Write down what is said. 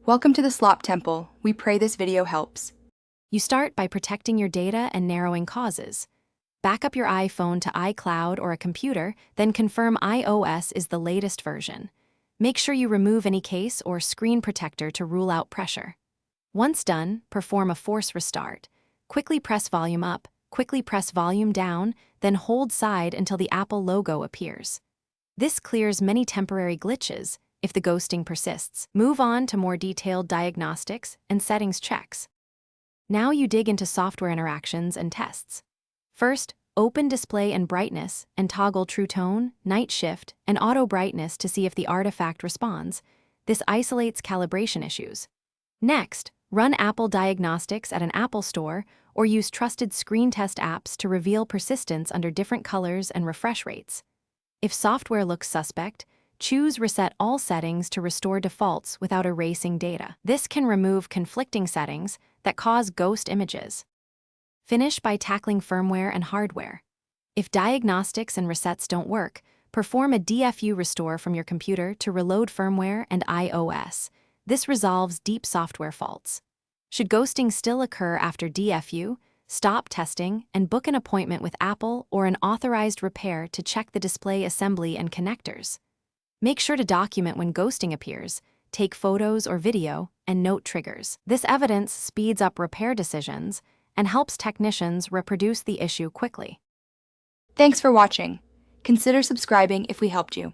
Welcome to the Slop Temple. We pray this video helps. You start by protecting your data and narrowing causes. Back up your iPhone to iCloud or a computer, then confirm iOS is the latest version. Make sure you remove any case or screen protector to rule out pressure. Once done, perform a force restart. Quickly press volume up, quickly press volume down, then hold side until the Apple logo appears. This clears many temporary glitches if the ghosting persists. Move on to more detailed diagnostics and settings checks. Now you dig into software interactions and tests. First, open display and brightness and toggle true tone, night shift, and auto brightness to see if the artifact responds. This isolates calibration issues. Next, run Apple diagnostics at an Apple store or use trusted screen test apps to reveal persistence under different colors and refresh rates. If software looks suspect, choose Reset All Settings to restore defaults without erasing data. This can remove conflicting settings that cause ghost images. Finish by tackling firmware and hardware. If diagnostics and resets don't work, perform a DFU restore from your computer to reload firmware and iOS. This resolves deep software faults. Should ghosting still occur after DFU, stop testing and book an appointment with Apple or an authorized repair to check the display assembly and connectors. Make sure to document when ghosting appears, take photos or video, and note triggers. This evidence speeds up repair decisions and helps technicians reproduce the issue quickly. Thanks for watching. Consider subscribing if we helped you.